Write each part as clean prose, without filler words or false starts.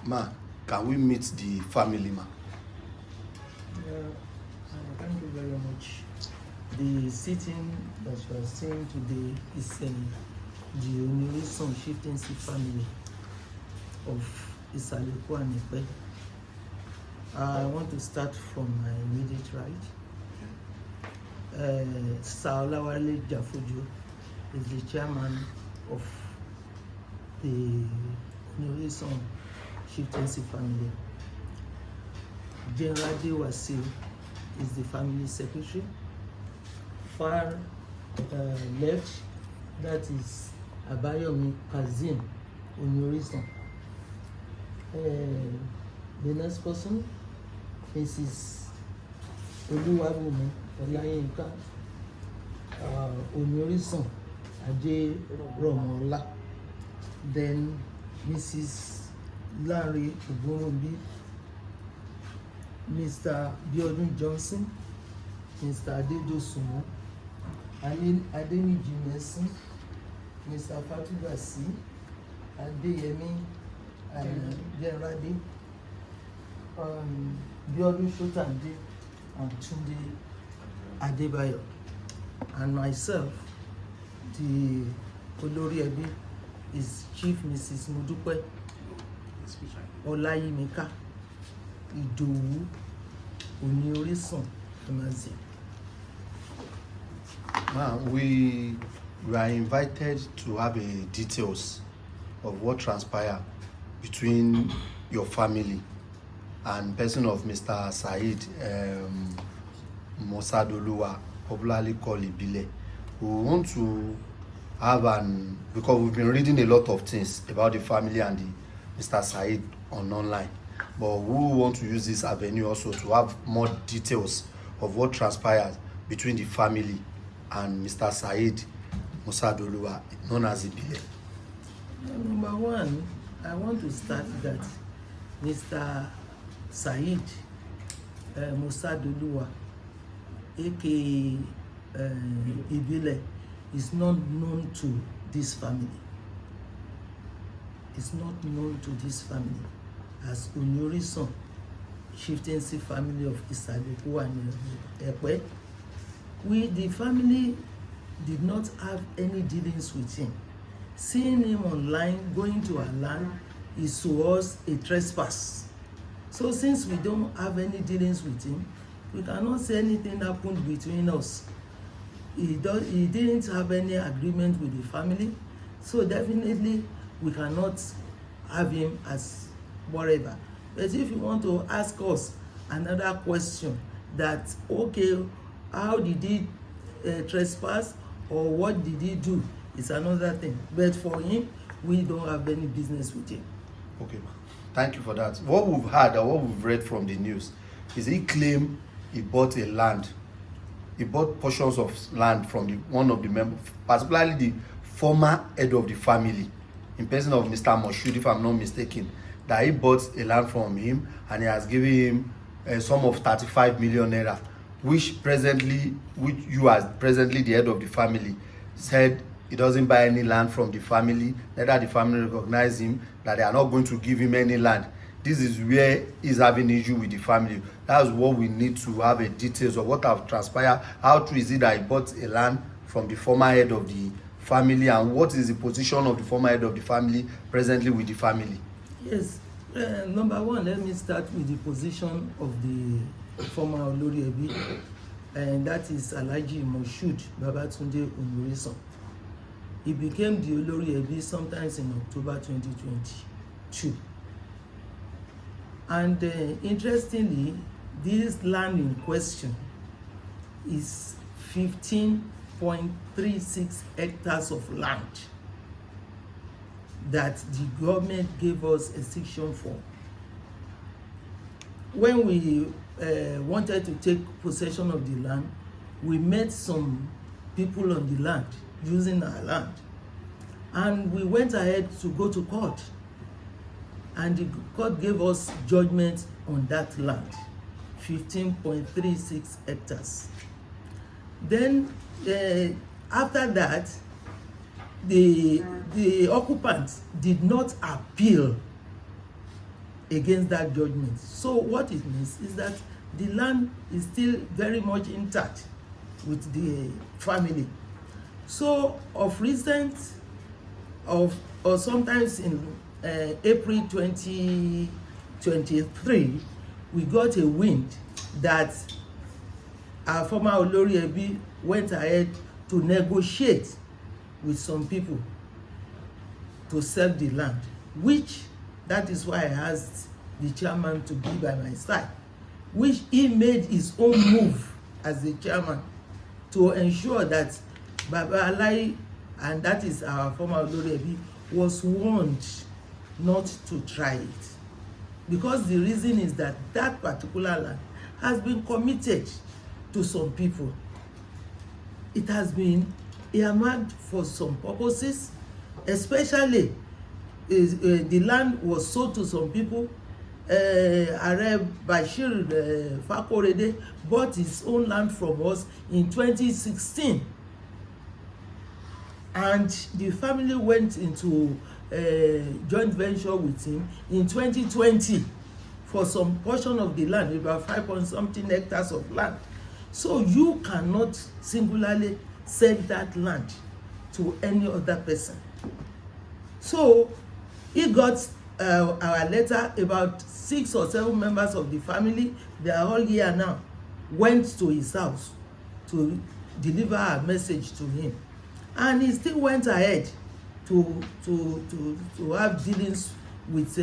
Ma, can we meet the family, ma? Thank you very much. The sitting that you are seeing today is the Oni-Orisan chieftaincy family of Isaleku and Ipe. I want to start from my immediate right. Saolawale Jafojo is the chairman of the Oni-Orisan chieftaincy family. General Wasil is the family secretary. Far left, that is Abayomi Kazim Oni-Orisan. The next person, Mrs. Oluwabumi Olayinka Oni-Orisan Ade Romola. Then Mrs. Larry Ogunrobi, Mr. Biodun Johnson, Mr. Adedosumo, Adeniji Messi, Mr. Fatugasi, Adeyemi Gerade, Biodun Shotande, and Tunde Adebayo, and myself, the Olori Ebi, is Chief Mrs. Modupe Olayimika Idowu Oni-Orisan Emazi. Ma, we were invited to have a details of what transpired between your family and person of Mr. Saheed Mosadoluwa, popularly called Ibile. We want to have because we've been reading a lot of things about the family and the Mr. Saheed online, but we want to use this avenue also to have more details of what transpired between the family and Mr. Saheed Mosadoluwa, known as Ibile. Number one, I want to start that Mr. Saheed Mosadoluwa, aka Ibile, is not known to this family. It's not known to this family as Oni-Orisan chieftaincy family of Isaleku and Epe. The family did not have any dealings with him. Seeing him online, going to our land, is to us a trespass. So since we don't have any dealings with him, we cannot say anything happened between us. He didn't have any agreement with the family, so definitely we cannot have him as whatever. But if you want to ask us another question that, okay, how did he trespass or what did he do, is another thing. But for him, we don't have any business with him. Okay, ma. Thank you for that. What we've heard or what we've read from the news is he claimed he bought a land. He bought portions of land from one of the members, particularly the former head of the family, in person of Mr. Moshood, if I'm not mistaken, that he bought a land from him and he has given him a sum of 35 million naira, which you as presently the head of the family said he doesn't buy any land from the family, neither the family recognize him, that they are not going to give him any land. This is where he's having issue with the family. That's what we need to have a details of what have transpired. How true is it that he bought a land from the former head of the family, and what is the position of the former head of the family presently with the family? Yes, number one, let me start with the position of the former Olori Ebi, and that is Alhaji Moshood Babatunde Oni-Orisan. He became the Olori Ebi sometimes in October 2022. And interestingly, this land in question is 15.36 hectares of land that the government gave us a section for. When we wanted to take possession of the land, we met some people on the land using our land, and we went ahead to go to court, and the court gave us judgment on that land, 15.36 hectares. Then after that, the occupants did not appeal against that judgment. So what it means is that the land is still very much intact with the family. So of recent, or sometimes in April 2023, we got a wind that our former Oni-Orisan went ahead to negotiate with some people to sell the land, which that is why I asked the chairman to be by my side, which he made his own move as the chairman to ensure that Baba Alai, and that is our former Oni-Orisan, was warned not to try it. Because the reason is that that particular land has been committed to some people. It has been earmarked for some purposes, especially the land was sold to some people. Ààrẹ Bashir Fakorede bought his own land from us in 2016, and the family went into joint venture with him in 2020 for some portion of the land, about 5-point-something hectares of land. So you cannot singularly sell that land to any other person. So he got our letter. About 6 or 7 members of the family, they are all here now, went to his house to deliver a message to him, and he still went ahead to have dealings with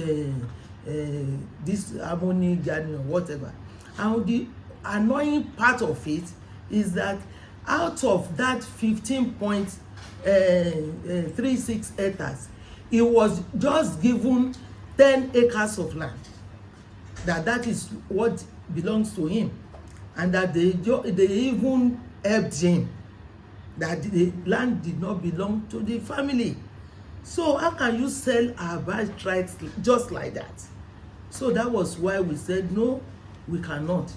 this Harmony Garden or whatever. And the annoying part of it is that out of that 15.36 hectares, he was just given 10 acres of land. That is what belongs to him, and that they even helped him, that the land did not belong to the family. So how can you sell our birthright just like that? So that was why we said no, we cannot.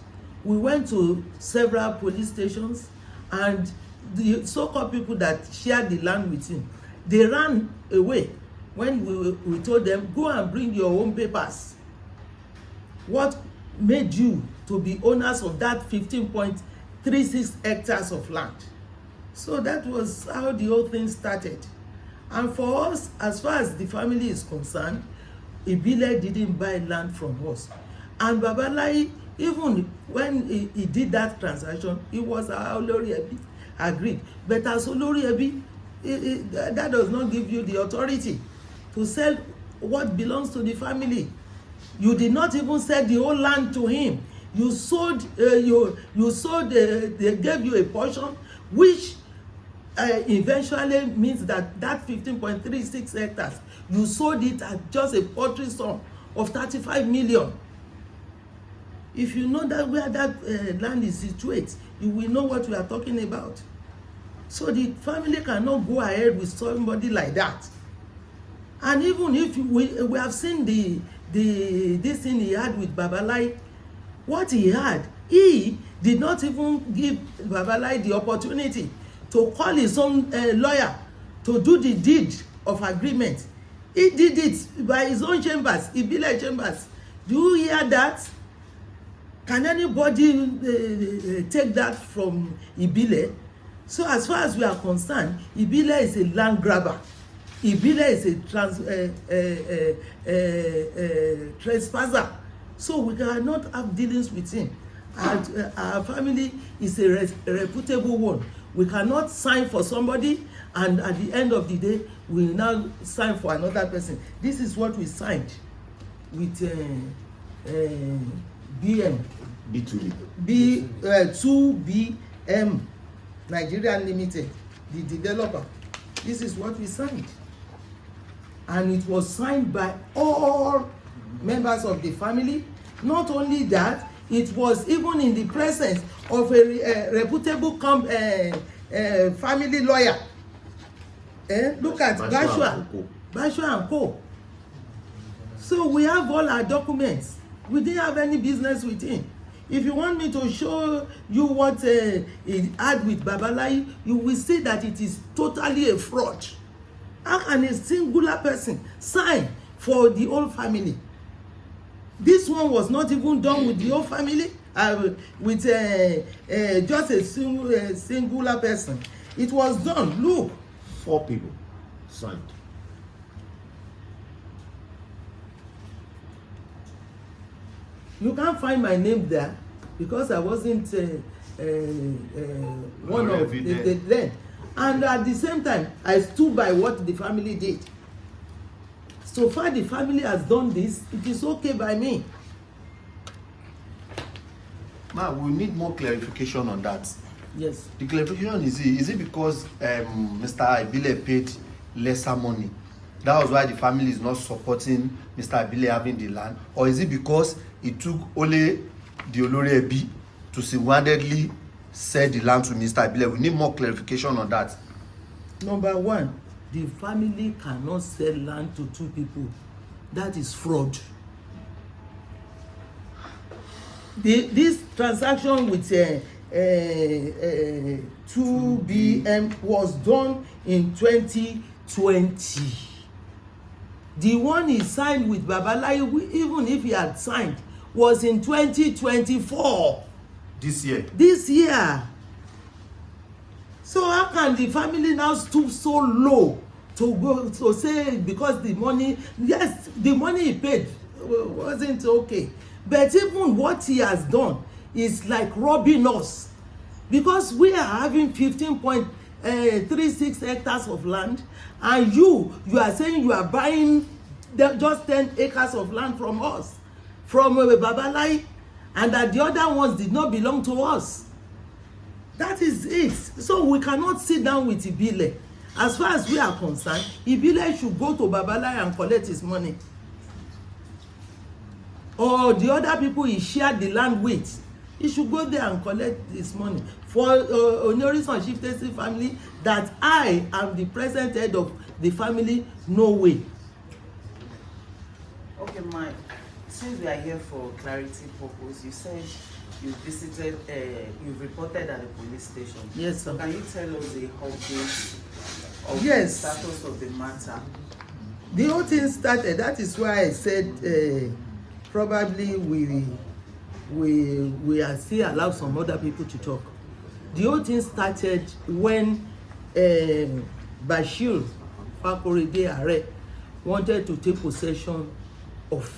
We went to several police stations, and the so-called people that shared the land with him, they ran away when we told them, go and bring your own papers. What made you to be owners of that 15.36 hectares of land? So that was how the whole thing started. And for us, as far as the family is concerned, Ibile didn't buy land from us. And Baba Alai, even when he did that transaction, it was our Oni-Orisan agreed. But as Oni-Orisan, that does not give you the authority to sell what belongs to the family. You did not even sell the whole land to him. You sold, they gave you a portion, which eventually means that 15.36 hectares, you sold it at just a paltry sum of 35 million. If you know that where that land is situated, you will know what we are talking about. So the family cannot go ahead with somebody like that. And even if we have seen this thing he had with Baba Alai, what he had, he did not even give Baba Alai the opportunity to call his own lawyer to do the deed of agreement. He did it by his own chambers, Ibile chambers. Do you hear that? Can anybody take that from Ibile? So as far as we are concerned, Ibile is a land grabber. Ibile is a trespasser. So we cannot have dealings with him. And our family is a reputable one. We cannot sign for somebody, and at the end of the day, we will now sign for another person. This is what we signed with B2BM Nigeria Limited, the developer. This is what we signed. And it was signed by all members of the family. Not only that, it was even in the presence of a reputable family lawyer. Look at Bashua and Co. So we have all our documents. We didn't have any business with him. If you want me to show you what he had with Baba Alai, you will see that it is totally a fraud. How can a singular person sign for the whole family? This one was not even done with the whole family, with just a singular person. It was done. Look. 4 people signed. You can't find my name there because I wasn't one of the then. And at the same time, I stood by what the family did. So far, the family has done this. It is okay by me. Ma, we need more clarification on that. Yes. The clarification is it because Mr. Ibile paid lesser money? That was why the family is not supporting Mr. Ibile having the land, or is it because it took only the Olori Ebi to single-handedly sell the land to Mr. Ibile? We need more clarification on that. Number one, the family cannot sell land to 2 people. That is fraud. This transaction with 2BM was done in 2020. The one he signed with Babalayi, even if he had signed, was in 2024. This year. This year. So how can the family now stoop so low to go to say because the money, yes, the money he paid wasn't okay, but even what he has done is like robbing us, because we are having 15.36 hectares of land, and you are saying you are buying just 10 acres of land from us, from Babalayi, and that the other ones did not belong to us. That is it. So we cannot sit down with Ibile. As far as we are concerned, Ibile should go to Babalayi and collect his money, or the other people he shared the land with, he should go there and collect his money. For Oni-Orisan chieftaincy family, that I am the present head of the family, no way. Okay, Mike, since we are here for clarity purpose, you said you visited, you reported at the police station. Yes, sir. So can you tell us the update of Yes. the status of the matter? The whole thing started, that is why I said probably we are still allow some other people to talk. The whole thing started when Bashir Fakorede Are wanted to take possession of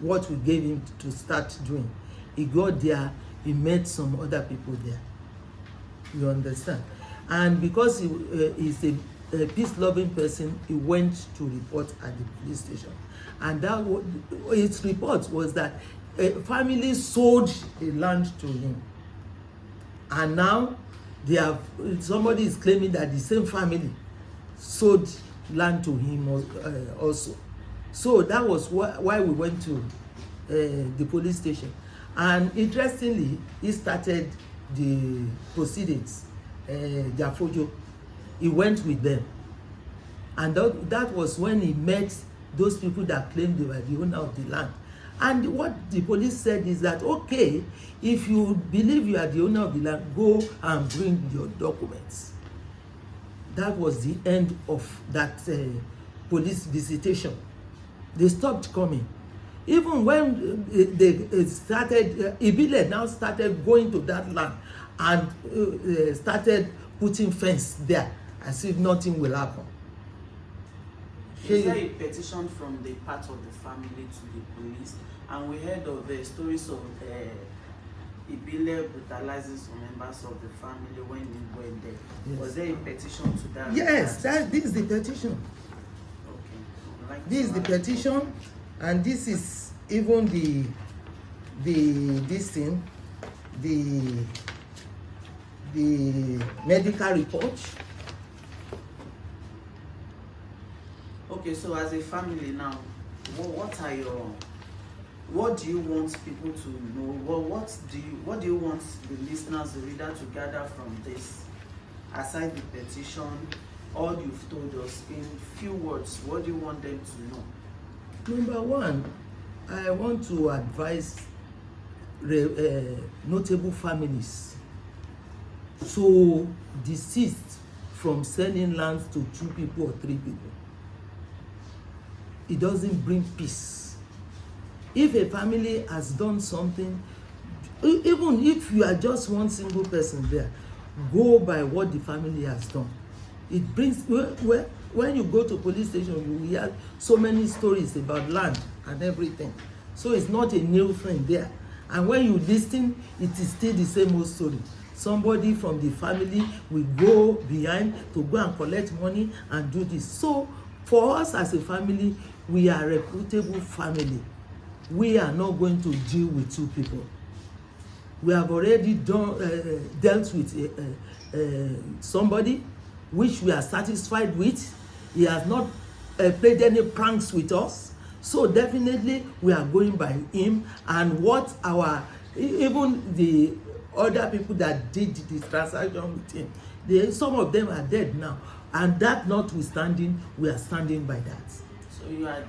what we gave him to start doing. He got there, he met some other people there. You understand? And because he is a peace-loving person, he went to report at the police station. And that its report was that a family sold the land to him. And now somebody is claiming that the same family sold land to him also. So that was why we went to the police station. And interestingly, he started the proceedings, Jafojo. He went with them. And that was when he met those people that claimed they were the owner of the land. And what the police said is that, okay, if you believe you are the owner of the land, go and bring your documents. That was the end of that police visitation. They stopped coming. Even when they started, Ibile now started going to that land and started putting fence there as if nothing will happen. Is there a petition from the part of the family to the police? And we heard of the stories of Ibile brutalizing some members of the family when we went there. Yes. Was there a petition to that? Yes, this is the petition. Okay. This is the petition, and this is even this thing, the medical report. Okay, so as a family now, what do you want people to know? What do you want the listeners, the reader to gather from this? Aside the petition, all you've told us, in few words, what do you want them to know? Number one, I want to advise notable families to desist from selling lands to 2 people or 3 people. It doesn't bring peace If a family has done something, even if you are just one single person there, go by what the family has done. It brings, when you go to police station, you hear so many stories about land and everything. So it's not a new thing there. And when you listen, it is still the same old story. Somebody from the family will go behind to go and collect money and do this. So for us as a family, we are a reputable family. We are not going to deal with two people. We have already dealt with somebody which we are satisfied with. He has not played any pranks with us. So definitely we are going by him, and what even the other people that did the transaction with him, some of them are dead now, and that notwithstanding, we are standing by that. So you are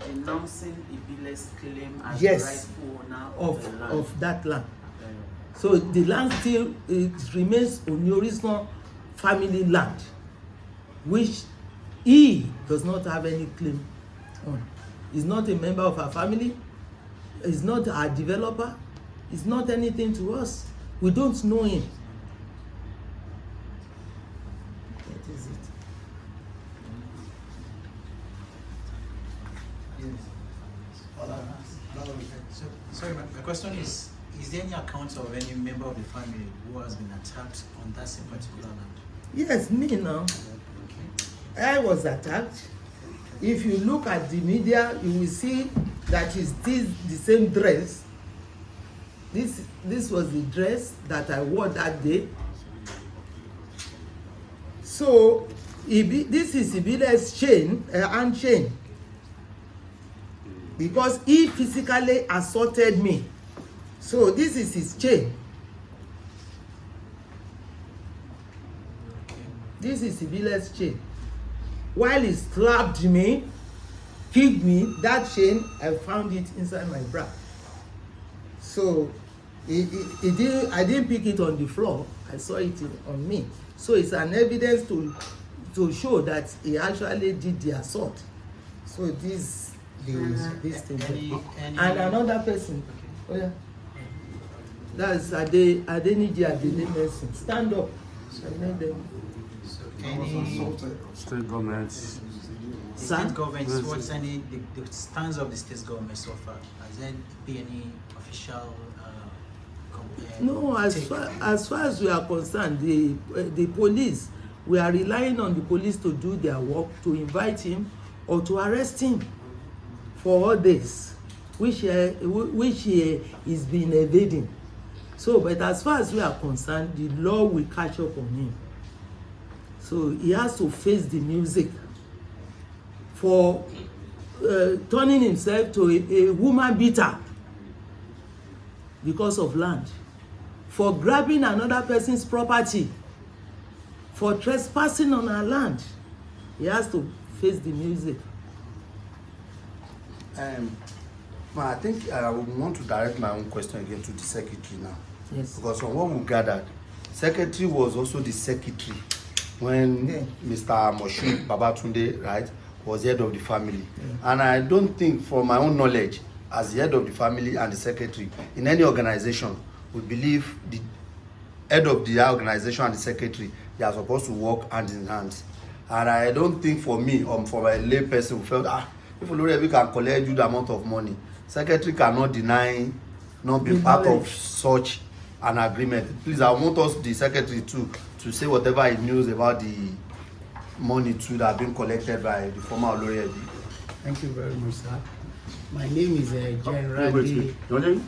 denouncing Ibile's claim as Yes, the rightful owner of that land. So the land still remains Oni-Orisan family land, which he does not have any claim on. He's not a member of our family. He's not our developer. He's not anything to us. We don't know him. That is it. So, sorry, my question is there any account of any member of the family who has been attacked on that same particular land? Yes, me now. I was attacked. If you look at the media, you will see that it's still the same dress. This was the dress that I wore that day. So this is Ibile's chain, hand chain, because he physically assaulted me. So this is his chain. This is Ibile's chain. While he slapped me, kicked me, that chain, I found it inside my bra. So I didn't pick it on the floor. I saw it on me. So it's an evidence to show that he actually did the assault. So this thing. And another person. Okay. Oh yeah. That's Adeniji Adele Mercy. Stand up. State government. State government, what's the stance of the state government so far? Has there been any official No, as far as we are concerned, the police, we are relying on the police to do their work, to invite him or to arrest him for all this, which he is being evading. So, but as far as we are concerned, the law will catch up on him. So he has to face the music for turning himself to a woman beater because of land, for grabbing another person's property, for trespassing on our land. He has to face the music. I think I would want to direct my own question again to the secretary now. Yes. Because from what we gathered, secretary was also the secretary when Mr. Moshood Babatunde, right, was head of the family. And I don't think, from my own knowledge, as the head of the family and the secretary, in any organization, we believe the head of the organization and the secretary, they are supposed to work hand in hand. And I don't think, for me, for a lay person who felt, if we can collect you the amount of money, secretary cannot deny not being part of such an agreement. Please, I want us, the secretary, to say whatever he knows about the money too that have been collected by the former Oni-Orisan. Thank you very much, sir. My name is Generali.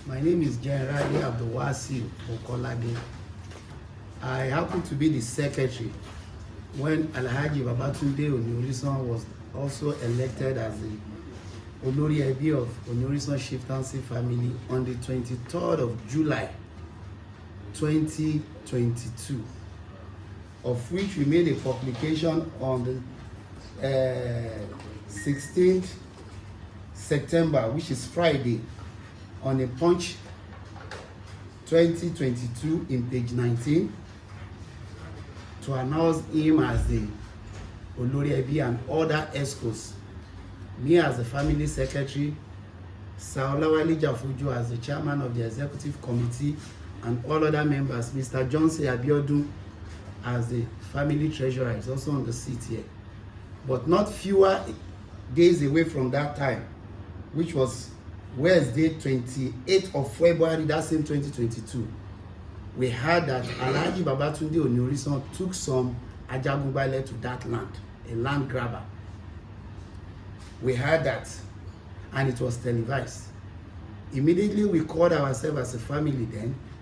My name is Generali Abdulwasi Okolade. I happen to be the secretary when Alhaji Babatunde Oni-Orisan was also elected as the Olori-Ebi of Oni-Orisan Chieftaincy family on the 23rd of July 2022, of which we made a publication on the 16th September, which is Friday, on a Punch 2022 in page 19, to announce him as the Olori-Ebi and other escorts. Me as the family secretary, Sir Olawale Jafoju as the chairman of the executive committee, and all other members. Mr. Johnson Abiodun as the family treasurer is also on the seat here. But not fewer days away from that time, which was Wednesday, 28th of February, that same 2022, we heard that Alhaji Babatunde Oni-Orisan took some Ajagungbale to that land, a land grabber. We heard that, and it was televised. Immediately we called ourselves as a family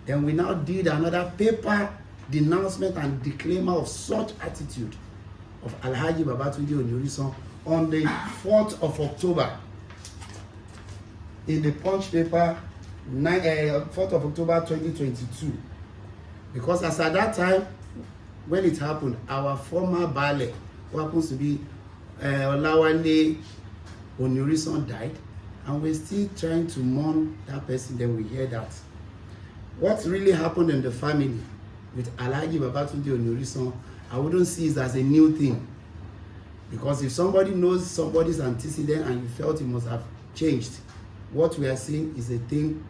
then we now did another paper denouncement and disclaimer of such attitude of Alhaji Babatunde Oni-Orisan on the 4th of October in the Punch paper, 4th of October 2022. Because as at that time, when it happened, our former Baale, who happens to be Olawale Oni-Orisan, died, and we're still trying to mourn that person. Then we hear that what really happened in the family with Alhaji Babatunde Oni-Orisan, I wouldn't see it as a new thing. Because if somebody knows somebody's antecedent and you felt it must have changed, what we are seeing is a thing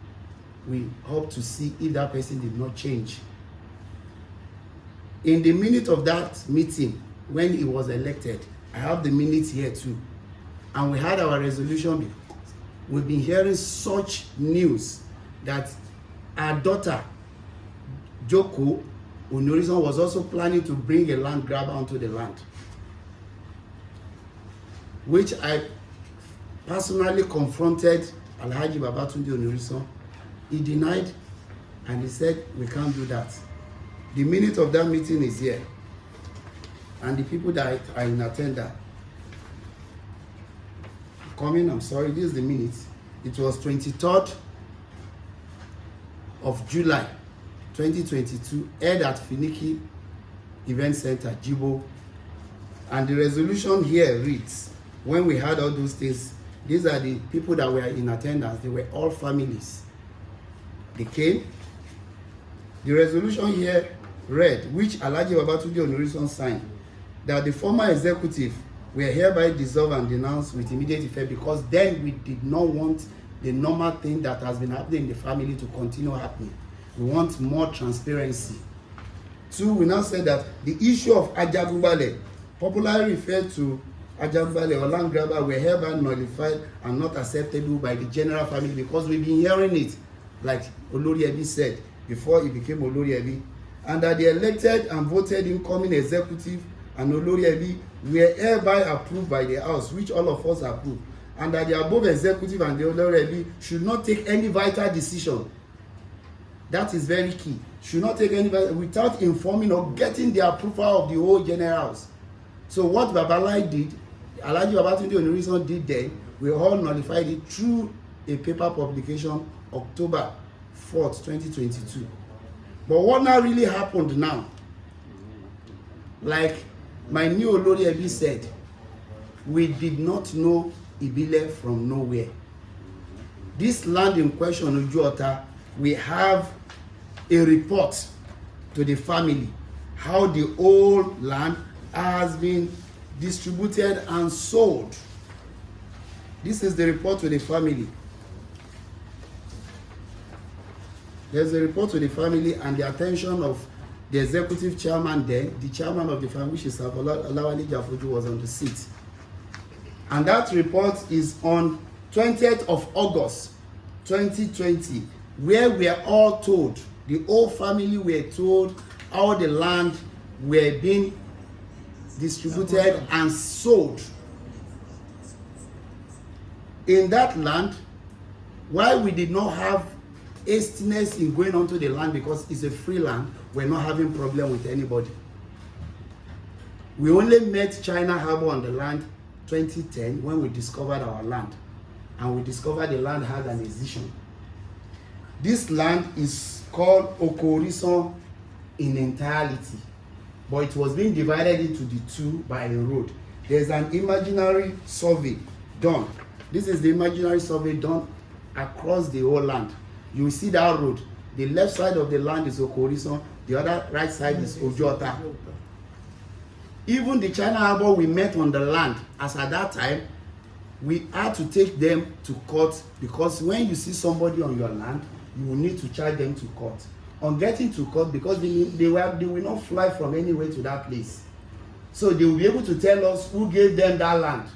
we hope to see if that person did not change. In the minute of that meeting, when he was elected, I have the minutes here too. And we had our resolution because we've been hearing such news that our daughter, Joko Oni-Orisan, was also planning to bring a land grabber onto the land, which I personally confronted Alhaji Babatunde Oni-Orisan. He denied, and he said, we can't do that. The minute of that meeting is here, and the people that are in attendance coming, I'm sorry, this is the minute. It was 23rd of July 2022, held at Finiki Event Center, Jibo. And the resolution here reads, when we had all those things, these are the people that were in attendance. They were all families. They came. The resolution here read, which Alhaji Babatunde Oni-Orisan signed, that the former executive were hereby dissolved and denounced with immediate effect, because then we did not want the normal thing that has been happening in the family to continue happening. We want more transparency. 2, we now said that the issue of Ajagungbale, popularly referred to Ajagungbale or land grabber, were hereby nullified and not acceptable by the general family, because we've been hearing it, like Olori Ebi said, before he became Olori Ebi, and that the elected and voted incoming executive and Olori Ebi were hereby approved by the House, which all of us approved, and that the above executive and the Olori Ebi should not take any vital decision. That is very key. Should not take any without informing or getting the approval of the whole general house. So what Babalai did, Alhaji Babatunde Oni-Orisan did then, we all nullified it through a paper publication, October 4th, 2022. But what now really happened now? Like my new Olori Ebi said, we did not know Ibile from nowhere. This land in question, Ujuota, we have a report to the family how the old land has been distributed and sold. This is the report to the family. There's a report to the family and the attention of the executive chairman there, the chairman of the family, which is Olawale Jafoju, was on the seat. And that report is on 20th of August 2020, where we are all told, the whole family were told how the land were being distributed and sold. In that land, why we did not have hastiness in going onto the land, because it's a free land, we're not having problem with anybody. We only met China Harbor on the land 2010 when we discovered our land, and we discovered the land had an excision. This land is called Oni-Orisan in entirety, but it was being divided into the two by a road. There's an imaginary survey done. This is the imaginary survey done across the whole land. You will see that road. The left side of the land is Oni-Orisan, the other right side is Ojuota. Even the China Harbor we met on the land, as at that time, we had to take them to court, because when you see somebody on your land, you will need to charge them to court. On getting to court, because they will not fly from anywhere to that place, so they will be able to tell us who gave them that land.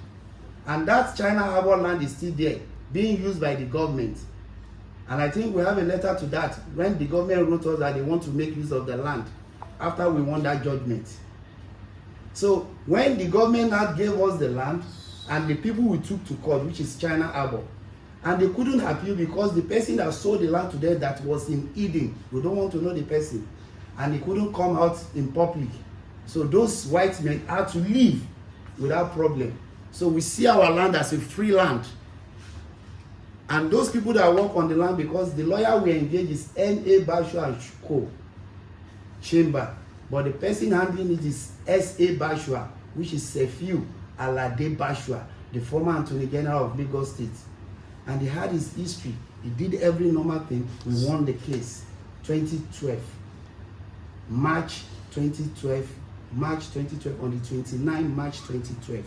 And that China Harbor land is still there, being used by the government. And I think we have a letter to that, when the government wrote us that they want to make use of the land after we won that judgment. So when the government now gave us the land, and the people we took to court, which is China Harbor, and they couldn't appeal because the person that sold the land to them that was in Eden, we don't want to know the person, and he couldn't come out in public. So those white men had to leave without problem. So we see our land as a free land. And those people that work on the land, because the lawyer we engage is N.A. Bashua and Co. Chamber, but the person handling it is S.A. Bashua, which is Sefiu Alade Bashua, the former Attorney General of Lagos State. And he had his history. He did every normal thing. We won the case. 2012. March 2012. March 2012. On the 29th March 2012.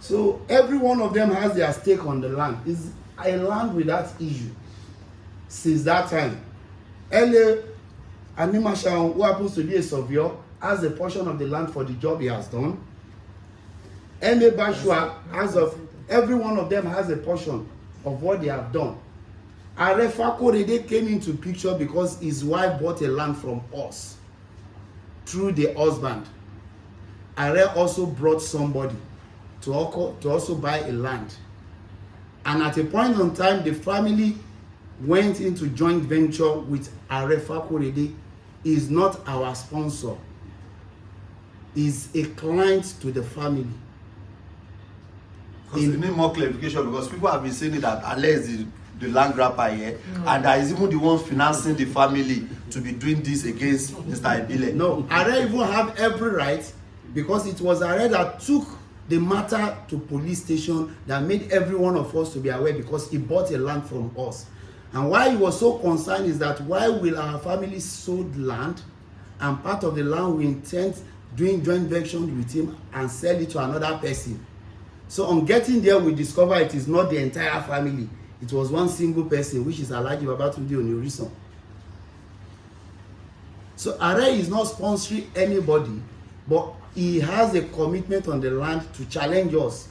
So every one of them has their stake on the land. It's a land without issue. Since that time. L.A. Animashaun, who happens to be a surveyor, has a portion of the land for the job he has done. M.A. Bashua, as of every one of them has a portion of what they have done. Arefa Korede came into picture because his wife bought a land from us through the husband. Are also brought somebody to also buy a land. And at a point in time, the family went into joint venture with Arefa Korede. He is not our sponsor. He is a client to the family. Because we need more clarification, because people have been saying that Ale is the land grabber here, and that is even the one financing the family to be doing this against Mr. Ibile. No, Are even have every right, because it was Are that took the matter to police station, that made every one of us to be aware, because he bought a land from us. And why he was so concerned is that why will our family sold land, and part of the land we intend doing joint venture with him and sell it to another person. So on getting there, we discover it is not the entire family. It was one single person, which is Alhaji Babatunde Oni-Orisan. So Are is not sponsoring anybody, but he has a commitment on the land to challenge us.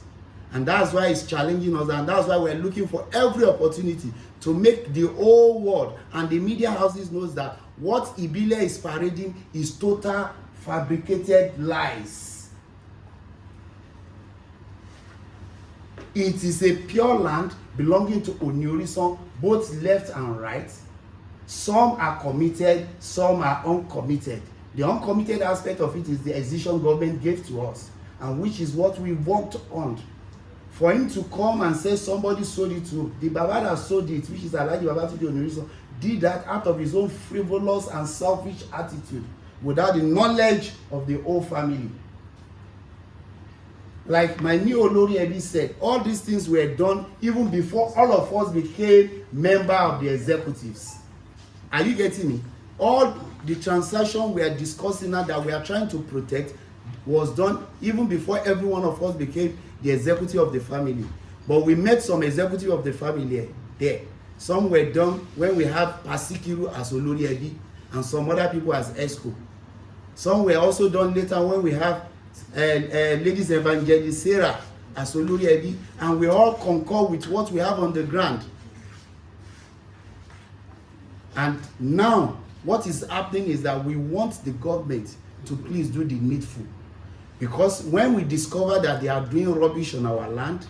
And that's why he's challenging us, and that's why we're looking for every opportunity to make the whole world and the media houses knows that what Ibile is parading is total fabricated lies. It is a pure land belonging to Oni-Orisan, both left and right. Some are committed, some are uncommitted. The uncommitted aspect of it is the excision government gave to us, and which is what we worked on. For him to come and say somebody sold it to the Baba that sold it, which is Alhaji Babatunde Oni-Orisan, did that out of his own frivolous and selfish attitude, without the knowledge of the whole family. Like my new Olori Ebi said, all these things were done even before all of us became member of the executives. Are you getting me? All the transaction we are discussing now that we are trying to protect was done even before every one of us became the executive of the family. But we met some executive of the family there. Some were done when we had Pasikiru as Olori Ebi and some other people as ESCO. Some were also done later when we have Ladies Evangelist Sarah as Olori Ebi, and we all concur with what we have on the ground. And now what is happening is that we want the government to please do the needful, because when we discover that they are doing rubbish on our land,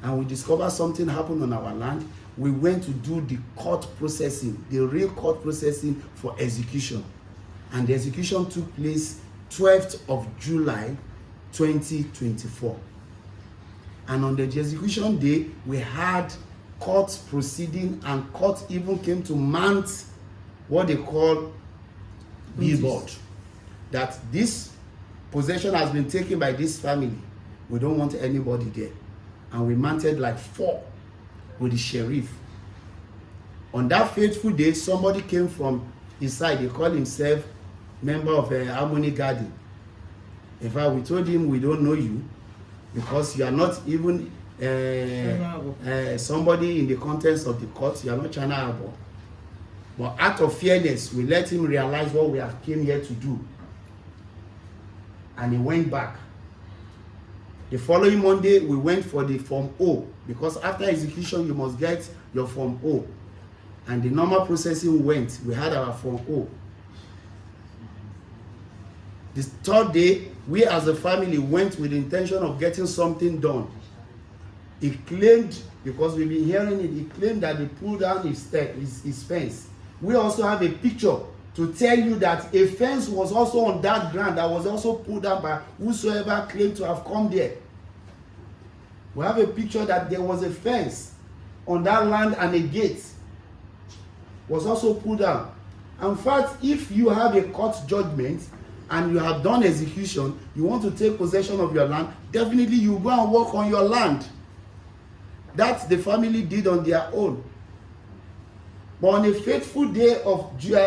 and we discover something happened on our land, we went to do the court processing, the real court processing for execution. And the execution took place 12th of July 2024. And on the execution day, we had court proceeding, and court even came to mount what they call billboard, that this possession has been taken by this family. We don't want anybody there. And we mounted like 4 with the sheriff. On that fateful day, somebody came from his side. He called himself member of Harmony Garden. In fact, we told him we don't know you, because you are not even somebody in the contents of the court. You are not China Abo. But out of fairness, we let him realize what we have came here to do. And he went back. The following Monday, we went for the Form O, because after execution, you must get your Form O. And the normal processing went. We had our Form O. The third day, we as a family went with the intention of getting something done. He claimed, because we've been hearing it, he claimed that they pulled down his fence. We also have a picture to tell you that a fence was also on that ground that was also pulled down by whosoever claimed to have come there. We have a picture that there was a fence on that land and a gate was also pulled down. In fact, if you have a court judgment and you have done execution, you want to take possession of your land, definitely you go and work on your land. That the family did on their own. But on a fateful day of June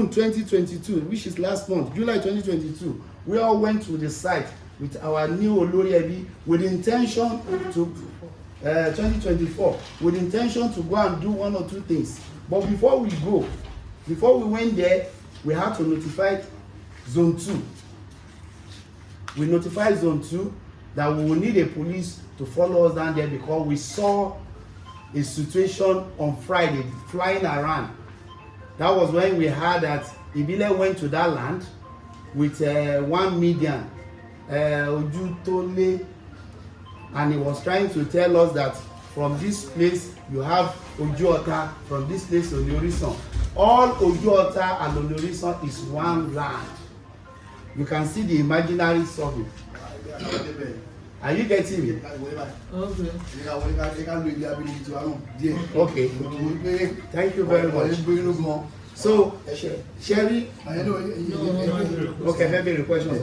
2022, which is last month, July 2022, we all went to the site with our new Olori with intention to 2024, with intention to go and do one or two things. But before we went there, we had to notify Zone 2. We notified Zone 2 that we will need a police to follow us down there, because we saw a situation on Friday flying around. That was when we heard that Ibile went to that land with one median, Ojutole, and he was trying to tell us that from this place you have Ojuota, from this place Oni-Orisan. All Ojuota and Oni-Orisan is one land. You can see the imaginary survey. Are you getting me? Okay. Okay. Thank you very much. So, Sherry. Okay, very question.